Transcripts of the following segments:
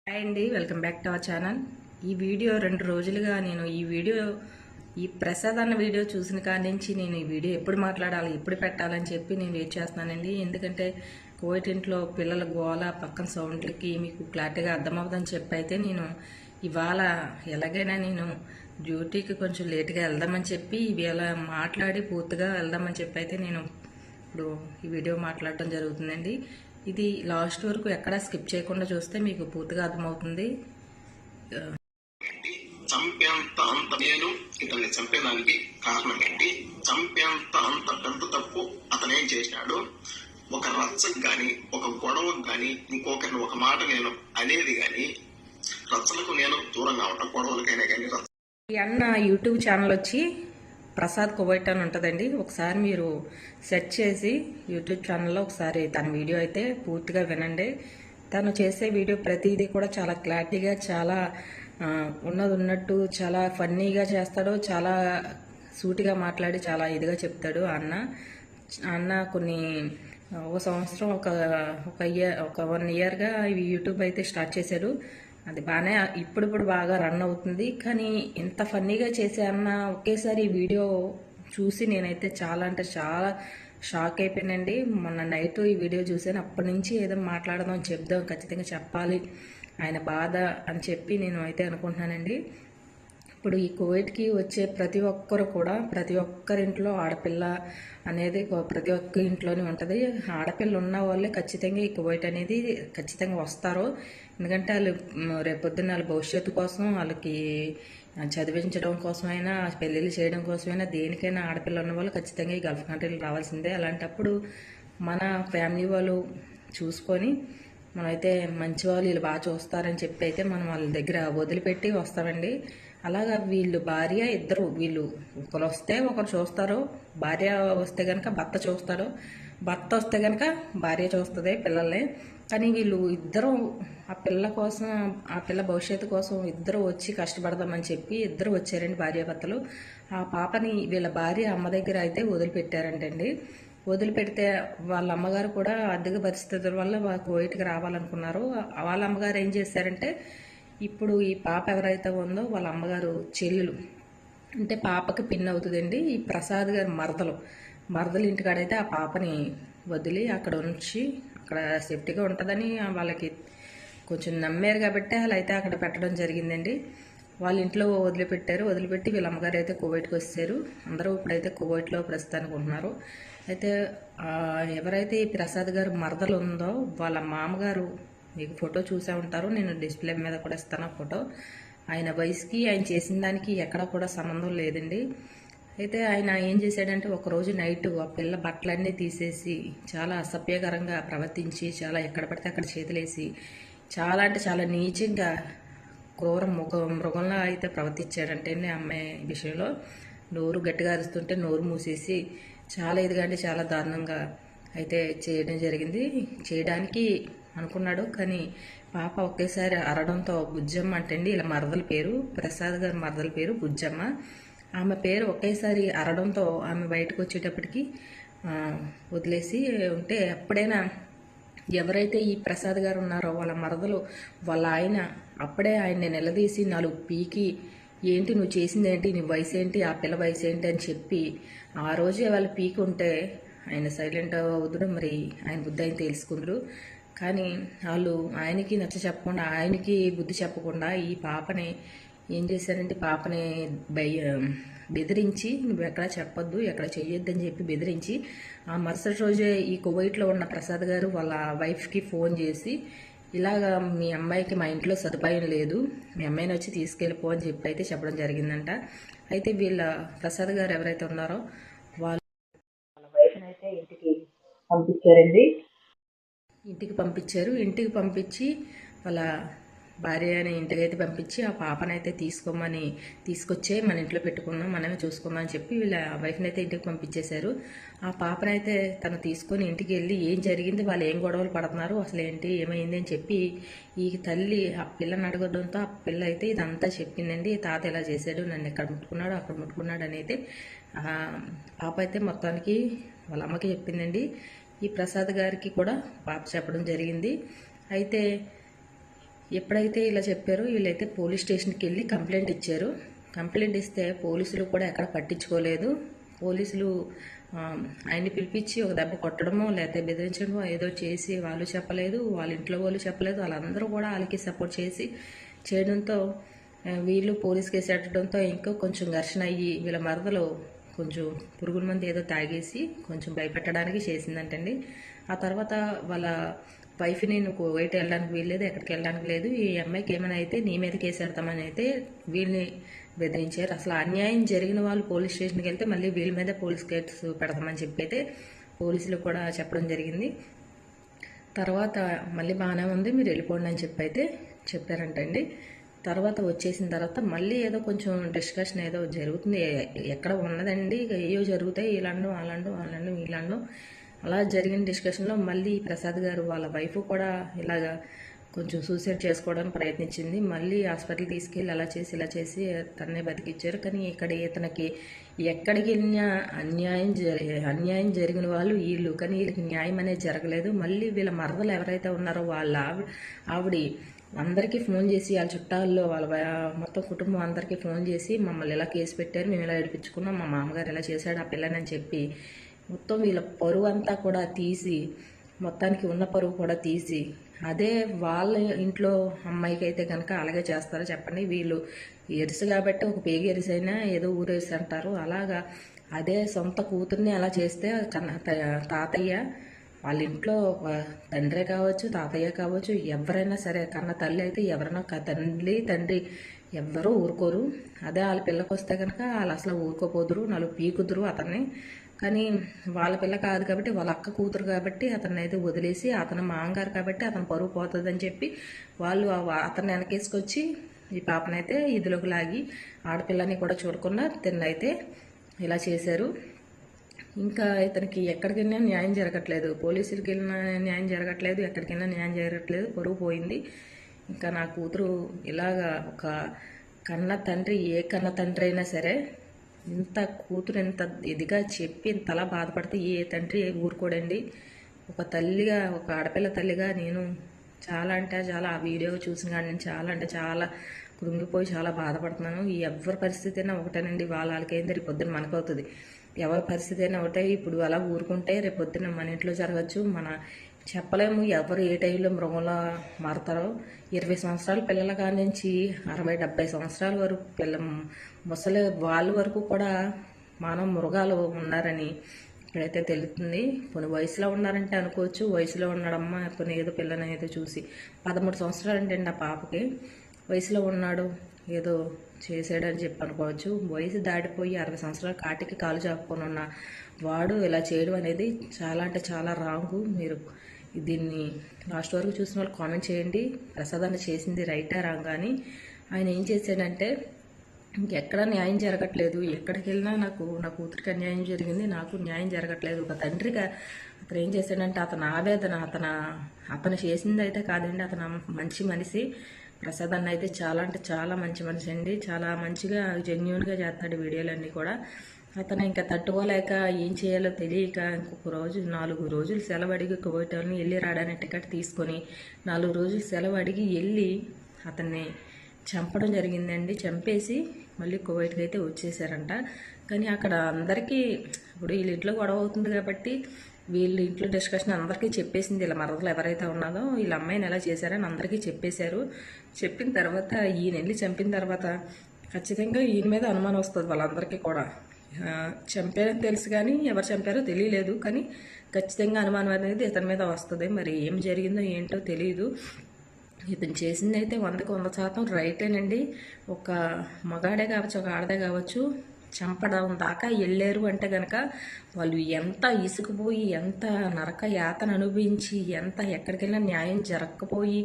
Hi అండి, welcome back to our channel. ఈ video 2 రోజులుగా నేను ఈ ప్రసాద్ అన్న వీడియో చూసిన కాడి నుంచి నేను ఈ వీడియో ఎప్పుడు మాట్లాడాలి, ఎప్పుడు పెట్టాలని చెప్పి నేను వెయిట్ చేస్తున్నానండి. ఎందుకంటే కోవిడ్ ఇంట్లో పిల్లల గోల, పక్కన సౌండ్లకి మీకు క్లారిటీగా అర్థమవుతుందని చెప్పి అయితే నేను ఇవాళ ఎలాగైనా నేను డ్యూటీకి కొంచెం లేట్గా వెళ్దామని చెప్పి ఇవాళ మాట్లాడి పూర్తిగా వెళ్దామని చెప్పి అయితే నేను ఇప్పుడు ఈ వీడియో మాట్లాడడం జరుగుతుందండి. ఇది లాస్ట్ వరకు ఎక్కడా స్కిప్ చేయకుండా చూస్తే మీకు పూర్తిగా అర్థమవుతుంది. చంపేంత అంత నేను ఇతన్ని చంపేదానికి కారణం ఏంటి, చంపేంత అంత పెద్ద తప్పు అతనేం చేశాడు, ఒక రచ్చకు గాని ఒక గొడవకు గాని ఇంకొకరిని ఒక మాట నేను అనేది గాని, రచ్చలకు నేను దూరంగా ఉంటాను, గొడవలకైనా కానీ. ఈ అన్న యూట్యూబ్ ఛానల్ వచ్చి ప్రసాద్ కువైట్ అని ఉంటుందండి. ఒకసారి మీరు సెర్చ్ చేసి యూట్యూబ్ ఛానల్లో ఒకసారి తన వీడియో అయితే పూర్తిగా వినండి. తను చేసే వీడియో ప్రతిదీ కూడా చాలా క్లారిటీగా, చాలా ఉన్నది ఉన్నట్టు, చాలా ఫన్నీగా చేస్తాడు. చాలా సూటిగా మాట్లాడి చాలా ఇదిగా చెప్తాడు. అన్న కొన్ని ఒక సంవత్సరం ఒక 1 ఇయర్గా యూట్యూబ్ అయితే స్టార్ట్ చేశాడు. అది బాగానే ఇప్పుడు బాగా రన్ అవుతుంది. కానీ ఇంత ఫన్నీగా చేసే అన్న ఒకేసారి ఈ వీడియో చూసి నేనైతే చాలా అంటే చాలా షాక్ అయిపోయానండి. మొన్న నైట్ ఈ వీడియో చూసాను. అప్పటి నుంచి ఏదో మాట్లాడదాం, చెప్దాం, ఖచ్చితంగా చెప్పాలి ఆయన బాధ అని చెప్పి నేను అయితే అనుకుంటున్నానండి. ఇప్పుడు ఈ కోవిడ్కి వచ్చే ప్రతి ఒక్కరు కూడా, ప్రతి ఒక్కరింట్లో ఆడపిల్ల అనేది ప్రతి ఒక్క ఇంట్లోనే ఉంటుంది. ఆడపిల్ల ఉన్న వాళ్ళే ఖచ్చితంగా ఈ కోవిడ్ అనేది ఖచ్చితంగా వస్తారు. ఎందుకంటే వాళ్ళు రేపొద్దున్న వాళ్ళ భవిష్యత్తు కోసం, వాళ్ళకి చదివించడం కోసమైనా, పెళ్ళిళ్ళు చేయడం కోసమైనా, దేనికైనా ఆడపిల్ల ఉన్న వాళ్ళు ఖచ్చితంగా ఈ గల్ఫ్ కంట్రీలు రావాల్సిందే. అలాంటప్పుడు మన ఫ్యామిలీ వాళ్ళు చూసుకొని మనమైతే మంచి వాళ్ళు, వీళ్ళు బాగా చూస్తారని చెప్పి అయితే మనం వాళ్ళ దగ్గర వదిలిపెట్టి వస్తామండి. అలాగా వీళ్ళు భార్య ఇద్దరు, వీళ్ళు ఒకరు వస్తే ఒకరు చూస్తారు. భార్య వస్తే కనుక భర్త చూస్తారు, భర్త వస్తే కనుక భార్య చూస్తుంది పిల్లల్ని. కానీ వీళ్ళు ఇద్దరు ఆ పిల్ల కోసం, ఆ పిల్ల భవిష్యత్తు కోసం ఇద్దరు వచ్చి కష్టపడదామని చెప్పి ఇద్దరు వచ్చారండి భార్యాభర్తలు. ఆ పాపని వీళ్ళ భార్య అమ్మ దగ్గర అయితే వదిలిపెట్టారంటండి. వదిలిపెడితే వాళ్ళ అమ్మగారు కూడా ఆర్థిక పరిస్థితుల వల్ల కోవిడ్కి రావాలనుకున్నారు. వాళ్ళ అమ్మగారు ఏం చేశారంటే, ఇప్పుడు ఈ పాప ఎవరైతే ఉందో వాళ్ళ అమ్మగారు చెల్లెలు, అంటే పాపకి పిన్ అవుతుందండి. ఈ ప్రసాద్ గారి మరదలు ఇంటికాడైతే ఆ పాపని వదిలి అక్కడ ఉంచి, అక్కడ సేఫ్టీగా ఉంటుందని వాళ్ళకి కొంచెం నమ్మారు కాబట్టి అలా అయితే అక్కడ పెట్టడం జరిగిందండి. వాళ్ళ ఇంట్లో వదిలిపెట్టి వీళ్ళ అమ్మగారు అయితే కువైట్కి వచ్చారు. అందరూ ఇప్పుడైతే కువైట్లో ప్రస్తుతానికి ఉంటున్నారు. అయితే ఎవరైతే ఈ ప్రసాద్ గారు మరదలు ఉందో వాళ్ళ మామగారు, మీకు ఫోటో చూసే ఉంటారు, నేను డిస్ప్లే మీద కూడా ఇస్తాను ఫోటో. ఆయన వయసుకి ఆయన చేసిన దానికి ఎక్కడ కూడా సంబంధం లేదండి. అయితే ఆయన ఏం చేశాడంటే, ఒకరోజు నైట్ ఆ పిల్ల బట్టలన్నీ తీసేసి చాలా అసభ్యకరంగా ప్రవర్తించి, చాలా ఎక్కడ పడితే అక్కడ చేతులేసి, చాలా అంటే చాలా నీచంగా క్రూర మృగంలా అయితే ప్రవర్తించాడంటే అమ్మాయి విషయంలో. నోరు గట్టిగా అరుస్తుంటే నోరు మూసేసి చాలా ఇదిగా అంటే చాలా దారుణంగా అయితే చేయడం జరిగింది. చేయడానికి అనుకున్నాడు, కానీ పాప ఒకేసారి అరడంతో బుజ్జమ్మ అంటండి, ఇలా మరదల పేరు, ప్రసాద్ గారి మరదల పేరు బుజ్జమ్మ. ఆమె పేరు ఒకేసారి అరడంతో ఆమె బయటకు వచ్చేటప్పటికి వదిలేసి ఉంటే, అప్పుడైనా ఎవరైతే ఈ ప్రసాద్ గారు ఉన్నారో వాళ్ళ మరదలు వాళ్ళ ఆయన అప్పుడే ఆయన్ని నిలదీసి 4 పీకి, ఏంటి నువ్వు చేసిందేంటి, నీ వయసు ఏంటి, ఆ పిల్ల వయసు ఏంటి అని చెప్పి ఆ రోజే వాళ్ళు పీకి ఉంటే ఆయన సైలెంట్ అవుతుడు. మరి ఆయన బుద్ధి ఆయన తెలుసుకుందరు. కానీ వాళ్ళు ఆయనకి నచ్చ చెప్పకుండా, ఆయనకి బుద్ధి చెప్పకుండా ఈ పాపని ఏం చేశారంటే, పాపని బెదిరించి నువ్వు ఎక్కడ చెప్పొద్దు, ఎక్కడ చెయ్యొద్దు అని చెప్పి బెదిరించి, ఆ మరుసటి రోజే ఈ కువైట్లో ఉన్న ప్రసాద్ గారు వాళ్ళ వైఫ్కి ఫోన్ చేసి, ఇలాగా మీ అమ్మాయికి మా ఇంట్లో సదుపాయం లేదు, మీ అమ్మాయిని వచ్చి తీసుకెళ్ళిపో అని చెప్పి అయితే చెప్పడం జరిగిందంట. అయితే వీళ్ళ ప్రసాద్ గారు ఎవరైతే ఉన్నారో వాళ్ళ వైఫ్ని అయితే ఇంటికి పంపించారండి. ఇంటికి పంపించి వాళ్ళ భార్యని ఇంటికైతే పంపించి ఆ పాపనైతే తీసుకొచ్చే మన ఇంట్లో పెట్టుకుందాం, మనమే చూసుకుందాం అని చెప్పి వీళ్ళ వైఫ్ని అయితే ఇంటికి పంపించేశారు. ఆ పాపనైతే తను తీసుకొని ఇంటికి వెళ్ళి ఏం జరిగింది, వాళ్ళు ఏం గొడవలు పడుతున్నారు, అసలు ఏంటి ఏమైంది అని చెప్పి ఈ తల్లి ఆ పిల్లని అడగడంతో ఆ పిల్ల అయితే ఇదంతా చెప్పిందండి. తాత ఇలా చేశాడు, నన్ను ఎక్కడ ముట్టుకున్నాడు, అక్కడ ముట్టుకున్నాడు అని అయితే పాప అయితే మొత్తానికి వాళ్ళ అమ్మకి చెప్పిందండి. ఈ ప్రసాద్ గారికి కూడా పాప చెప్పడం జరిగింది. అయితే ఎప్పుడైతే ఇలా చెప్పారో వీళ్ళైతే పోలీస్ స్టేషన్కి వెళ్ళి కంప్లైంట్ ఇచ్చారు. కంప్లైంట్ ఇస్తే పోలీసులు కూడా ఎక్కడ పట్టించుకోలేదు. పోలీసులు ఆయన్ని పిలిపించి ఒక దెబ్బ కొట్టడమో లేకపోతే బెదిరించడమో ఏదో చేసి వాళ్ళు చెప్పలేదు, వాళ్ళ ఇంట్లో వాళ్ళు చెప్పలేదు. వాళ్ళందరూ కూడా వాళ్ళకి సపోర్ట్ చేయడంతో వీళ్ళు పోలీస్ కేసు పెట్టడంతో ఇంకా కొంచెం ఘర్షణ అయ్యి వీళ్ళ మరదలు కొంచెం పురుగుల మంది ఏదో తాగేసి కొంచెం భయపెట్టడానికి చేసిందంటండి. ఆ తర్వాత వాళ్ళ వైఫ్ని నువ్వు బయట వెళ్ళడానికి వీల్లేదు, ఎక్కడికి వెళ్ళడానికి లేదు, ఈ అమ్మాయికి ఏమైనా అయితే నీ మీద కేసు పెడతామని అయితే వీళ్ళని బెదిరించారు. అసలు అన్యాయం జరిగిన వాళ్ళు పోలీస్ స్టేషన్కి వెళ్తే మళ్ళీ వీళ్ళ మీద పోలీస్ కేసు పెడతామని చెప్పి అయితే పోలీసులు కూడా చెప్పడం జరిగింది. తర్వాత మళ్ళీ బాగానే ఉంది, మీరు వెళ్ళిపోండి అని చెప్పి అయితే చెప్పారంటండి. తర్వాత వచ్చేసిన తర్వాత మళ్ళీ ఏదో కొంచెం డిస్కషన్ ఏదో జరుగుతుంది. ఎక్కడ ఉన్నదండి, ఏయో జరుగుతాయి, ఇలాండు అలాండు అలాండు వీళ్ళండు అలా జరిగిన డిస్కషన్లో మళ్ళీ ప్రసాద్ గారు వాళ్ళ వైఫ్ కూడా ఇలాగా కొంచెం సూసైడ్ చేసుకోవడానికి ప్రయత్నించింది. మళ్ళీ హాస్పిటల్ తీసుకెళ్ళి అలా చేసి ఇలా చేసి తన్నే బతికిచ్చారు. కానీ ఇక్కడ ఇతనికి ఎక్కడికి వెళ్ళినా అన్యాయం జరిగిన వాళ్ళు వీళ్ళు, కానీ వీళ్ళకి న్యాయం అనేది జరగలేదు. మళ్ళీ వీళ్ళ మరదలు ఎవరైతే ఉన్నారో వాళ్ళ ఆవిడ అందరికీ ఫోన్ చేసి వాళ్ళ చుట్టాల్లో వాళ్ళ మొత్తం కుటుంబం అందరికీ ఫోన్ చేసి మమ్మల్ని ఇలా కేసు పెట్టారు, మేము ఇలా ఏడిపించుకున్నాం, మా మామగారు ఇలా చేశాడు ఆ పిల్లని అని చెప్పి మొత్తం వీళ్ళ పరువు అంతా కూడా తీసి, మొత్తానికి ఉన్న పరువు కూడా తీసి, అదే వాళ్ళ ఇంట్లో అమ్మాయికి అయితే కనుక అలాగే చేస్తారో చెప్పండి. వీళ్ళు ఎరుసు కాబట్టి ఒక పేగి ఎరిసైనా ఏదో ఊరేసి అంటారు. అలాగా అదే సొంత కూతుర్ని అలా చేస్తే తాతయ్య వాళ్ళ ఇంట్లో తండ్రే కావచ్చు, తాతయ్య కావచ్చు, ఎవరైనా సరే కన్న తల్లి అయితే ఎవరైనా తండ్రి ఎవ్వరూ ఊరుకోరు. అదే వాళ్ళ పిల్లకి వస్తే కనుక వాళ్ళు అసలు ఊరుకోపోదురు, నలుగు పీకుదురు అతన్ని. కానీ వాళ్ళ పిల్ల కాదు కాబట్టి, వాళ్ళ అక్క కూతురు కాబట్టి అతన్ని అయితే వదిలేసి, అతను మాంగారు కాబట్టి అతను పరువు పోతుందని చెప్పి వాళ్ళు అతన్ని వెనకేసుకొచ్చి ఈ పాపనైతే ఇదిలోకి లాగి ఆడపిల్లని కూడా చూడకుండా తిన్నైతే ఇలా చేశారు. ఇంకా ఇతనికి ఎక్కడికైనా న్యాయం జరగట్లేదు, పోలీసులకి వెళ్ళినా న్యాయం జరగట్లేదు, ఎక్కడికైనా న్యాయం జరగట్లేదు, పరువు పోయింది. ఇంకా నా కూతురు ఇలాగా ఒక కన్న తండ్రి, ఏ కన్న తండ్రి అయినా సరే ఇంత కూతురు ఇంత ఇదిగా చెప్పి ఇంతలా బాధపడితే ఏ తండ్రి ఊరుకోడండి. ఒక తల్లిగా, ఒక ఆడపిల్ల తల్లిగా నేను చాలా అంటే చాలా ఆ వీడియో చూసిన కానీ నేను చాలా అంటే చాలా కృంగిపోయి చాలా బాధపడుతున్నాను. ఈ ఎవరి పరిస్థితి అయినా ఒకటేనండి, వాళ్ళకేంది రేపు పొద్దున మనకు అవుతుంది. ఎవరి పరిస్థితి అయినా ఒకటే. ఇప్పుడు అలా ఊరుకుంటే రేపు పొద్దున మన ఇంట్లో జరగచ్చు, మన చెప్పలేము ఎవరు ఏ టైంలో మృగంలో మారుతారో. 20 సంవత్సరాల పిల్లల కాడి నుంచి 60-70 సంవత్సరాల వరకు ముసలి వాళ్ళ వరకు కూడా మానవ మృగాలు ఉన్నారని ఇక్కడైతే తెలుస్తుంది. కొన్ని వయసులో ఉన్నారంటే అనుకోవచ్చు, వయసులో ఉన్నాడమ్మా కొన్ని ఏదో పిల్లని ఏదో చూసి 13 సంవత్సరాలు అంటే ఆ పాపకి వయసులో ఉన్నాడు ఏదో చేసాడని చెప్పి అనుకోవచ్చు. వయసు దాటిపోయి 60 సంవత్సరాల కాటికి కాలు చాపుకొని ఉన్న వాడు ఇలా చేయడం అనేది చాలా అంటే చాలా రాంగు. మీరు దీన్ని లాస్ట్ వరకు చూసిన వాళ్ళు కామెంట్ చేయండి. ప్రసాదాన్ని చేసింది రైటా రాంగా అని. ఆయన ఏం చేశాడంటే ఇంకెక్కడ న్యాయం జరగట్లేదు, ఎక్కడికి వెళ్ళినా నా కూతురికి అన్యాయం జరిగింది, నాకు న్యాయం జరగట్లేదు. ఒక తండ్రిగా అతను ఏం చేశాడంటే అతని ఆవేదన అతను చేసింది అయితే కాదండి, అతను మంచి మనిషి. ప్రసాద్ అన్న అయితే చాలా అంటే చాలా మంచి మనిషి అండి, చాలా మంచిగా జెన్యున్గా చేస్తాడు వీడియోలన్నీ కూడా. అతను ఇంకా తట్టుకోలేక ఏం చేయాలో తెలియక ఇంకొక రోజు 4 రోజులు సెలవు అడిగి కువైట్ని వెళ్ళి రావడానికి టికెట్ తీసుకొని 4 రోజులు సెలవు అడిగి వెళ్ళి అతన్ని చంపడం జరిగిందండి. చంపేసి మళ్ళీ కువైట్కి అయితే వచ్చేసారంట. కానీ అక్కడ అందరికీ ఇప్పుడు వీళ్ళ ఇంట్లో గొడవ అవుతుంది కాబట్టి వీళ్ళ ఇంట్లో డిస్కషన్ అందరికీ చెప్పేసింది. వీళ్ళ మరదలు ఎవరైతే ఉన్నదో వీళ్ళ అమ్మాయిని ఎలా చేశారని అందరికీ చెప్పేశారు. చెప్పిన తర్వాత ఈయన వెళ్ళి చంపిన తర్వాత ఖచ్చితంగా ఈయన మీద అనుమానం వస్తుంది వాళ్ళందరికీ కూడా. చంపారని తెలుసు కానీ ఎవరు చంపారో తెలియలేదు, కానీ ఖచ్చితంగా అనుమానం అనేది ఇతని మీద వస్తుంది. మరి ఏం జరిగిందో ఏంటో తెలియదు. ఇతను చేసింది అయితే 100% రైటేనండి. ఒక మగాడే కావచ్చు, ఒక ఆడదే కావచ్చు, చంపడం దాకా వెళ్ళారు అంటే కనుక వాళ్ళు ఎంత ఇసుకుపోయి, ఎంత నరక యాతన అనుభవించి, ఎక్కడికైనా న్యాయం జరగకపోయి,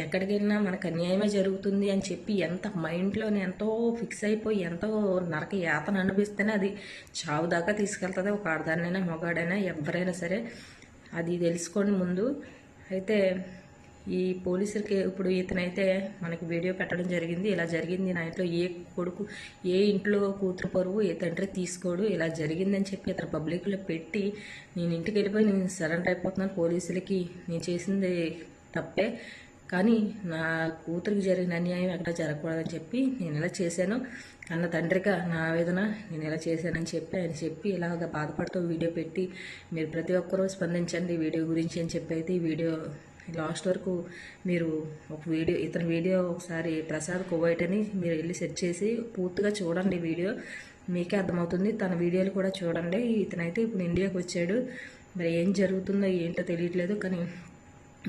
ఎక్కడికైనా మనకు అన్యాయమే జరుగుతుంది అని చెప్పి ఎంత మైండ్లోనే ఎంతో ఫిక్స్ అయిపోయి ఎంతో నరక యాతన అనుభవిస్తేనే అది చావు దాకా తీసుకెళ్తుంది. ఒక ఆడదానైనా మగాడైనా ఎవరైనా సరే అది తెలుసుకోండి ముందు. అయితే ఈ పోలీసులకి ఇప్పుడు ఇతనైతే మనకి వీడియో పెట్టడం జరిగింది. ఇలా జరిగింది నా ఇంట్లో, ఏ ఇంట్లో కూతురు పరువు ఏ తండ్రి తీసుకోడు, ఇలా జరిగిందని చెప్పి ఇతను పబ్లిక్లో పెట్టి నేను ఇంటికి వెళ్ళిపోయి నేను సరెండర్ అయిపోతున్నాను పోలీసులకి, నేను చేసింది తప్పే, కానీ నా కూతురికి జరిగిన అన్యాయం ఎక్కడ జరగకూడదని చెప్పి నేను ఇలా చేశాను అన్న తండ్రిగా నా ఆవేదన నేను ఇలా చేశానని చెప్పి ఆయన చెప్పి ఇలాగ బాధపడుతూ వీడియో పెట్టి మీరు ప్రతి ఒక్కరూ స్పందించండి వీడియో గురించి అని చెప్పి అయితే ఈ వీడియో లాస్ట్ వరకు మీరు ఒక వీడియో ఇతని వీడియో ఒకసారి ప్రసాద్ కువైట్ అని మీరు వెళ్ళి సెర్చ్ చేసి పూర్తిగా చూడండి వీడియో మీకే అర్థమవుతుంది. తన వీడియోలు కూడా చూడండి. ఇతనైతే ఇప్పుడు ఇండియాకి వచ్చాడు, మరి ఏం జరుగుతుందో ఏంటో తెలియట్లేదు. కానీ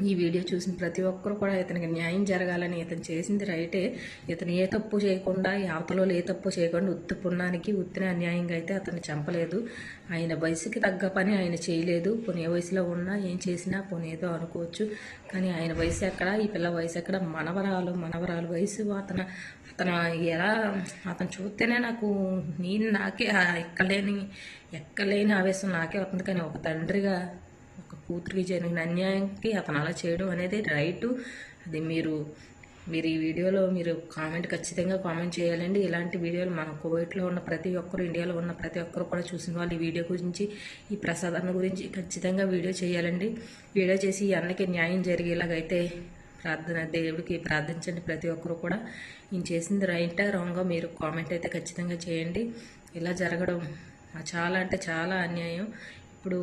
ఈ వీడియో చూసిన ప్రతి ఒక్కరు కూడా ఇతనికి న్యాయం జరగాలని, ఇతను చేసింది రైటే, ఇతను ఏ తప్పు చేయకుండా ఈ అవతలలో ఏ తప్పు చేయకుండా ఉత్తి పుణ్యానికి ఉత్తిన అన్యాయంగా అయితే అతన్ని చంపలేదు. ఆయన వయసుకి తగ్గ పని ఆయన చేయలేదు. పోనీ ఏ వయసులో ఉన్నా ఏం చేసినా పోనీ ఏదో అనుకోవచ్చు, కానీ ఆయన వయసు ఎక్కడ, ఈ పిల్ల వయసు ఎక్కడ, మనవరాలు వయసు. అతను ఎలా అతను చూస్తేనే నాకే ఎక్కలేని ఆవేశం నాకే అవుతుంది. కానీ ఒక తండ్రిగా ఒక కూతురికి జరిగిన అన్యాయంకి అతను అలా చేయడం అనేది రైటు. అది మీరు ఈ వీడియోలో మీరు ఖచ్చితంగా కామెంట్ చేయాలండి. ఇలాంటి వీడియోలు మన కువైట్లో ఉన్న ప్రతి ఒక్కరు, ఇండియాలో ఉన్న ప్రతి ఒక్కరు కూడా చూసిన వాళ్ళు ఈ వీడియో గురించి, ఈ ప్రసాద్ అన్న గురించి ఖచ్చితంగా వీడియో చేయాలండి. వీడియో చేసి ఈ అన్నకి న్యాయం జరిగేలాగైతే దేవుడికి ప్రార్థించండి. ప్రతి ఒక్కరు కూడా ఈయన చేసింది రైటా రాంగా మీరు కామెంట్ అయితే ఖచ్చితంగా చేయండి. ఇలా జరగడం చాలా అంటే చాలా అన్యాయం. ఇప్పుడు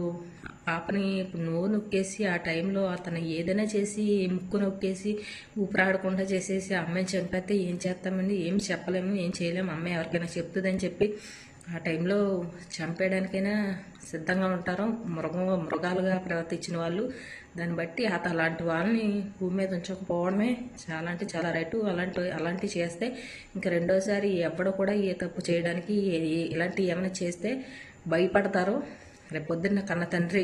పాపని నోరు నొక్కేసి ఆ టైంలో అతను ఏదైనా చేసి ముక్కు నొక్కేసి ఊపిరాడకుండా చేసేసి అమ్మాయిని చంపేస్తే ఏం చేస్తామండి? ఏం చెప్పలేము, ఏం చేయలేము. అమ్మాయి ఎవరికైనా చెప్తుందని చెప్పి ఆ టైంలో చంపేయడానికైనా సిద్ధంగా ఉంటారు మృగాలుగా ప్రవర్తించిన వాళ్ళు. దాన్ని బట్టి అలాంటి వాళ్ళని భూమి మీద ఉంచకపోవడమే చాలా అంటే చాలా రైటు. అలాంటివి చేస్తే ఇంకా రెండోసారి ఎవడో కూడా ఏ తప్పు చేయడానికి ఇలాంటివి ఏమైనా చేస్తే భయపడతారు. రేపు పొద్దున్న కన్న తండ్రి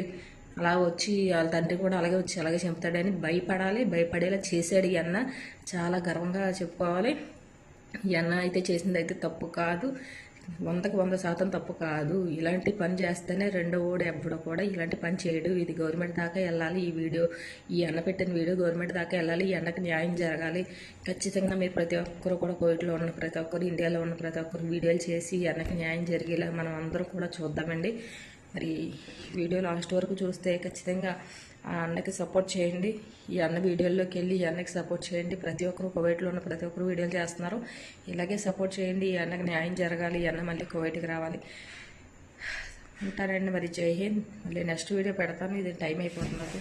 అలా వచ్చి వాళ్ళ తండ్రి కూడా అలాగే చంపుతాడని భయపడేలా చేశాడు ఈ అన్న. చాలా గర్వంగా చెప్పుకోవాలి. ఈ అన్న అయితే చేసింది అయితే తప్పు కాదు, 100% తప్పు కాదు. ఇలాంటి పని చేస్తేనే రెండో ఓడు ఎవ్వడో కూడా ఇలాంటి పని చేయడు. ఇది గవర్నమెంట్ దాకా వెళ్ళాలి. ఈ అన్న పెట్టిన వీడియో గవర్నమెంట్ దాకా వెళ్ళాలి. ఈ అన్నకి న్యాయం జరగాలి. ఖచ్చితంగా మీరు ప్రతి ఒక్కరు కూడా కోవిడ్లో ఉన్న ప్రతి ఒక్కరు, ఇండియాలో ఉన్న ప్రతి ఒక్కరు వీడియోలు చేసి ఈ అన్నకి న్యాయం జరిగేలా మనం అందరూ కూడా చూద్దామండి. మరి వీడియో లాస్ట్ వరకు చూస్తే ఖచ్చితంగా ఆ అన్నకి సపోర్ట్ చేయండి. ఈ అన్న వీడియోల్లోకి వెళ్ళి ఈ అన్నకి సపోర్ట్ చేయండి. ప్రతి ఒక్కరు కువైట్లో ఉన్న ప్రతి ఒక్కరు వీడియోలు చేస్తున్నారు, ఇలాగే సపోర్ట్ చేయండి. ఈ అన్నకి న్యాయం జరగాలి, ఈ అన్న మళ్ళీ కువైట్కి రావాలి. ఉంటానండి. మరి జై హింద్. మళ్ళీ నెక్స్ట్ వీడియో పెడతాను. ఇది టైం అయిపోతున్నది.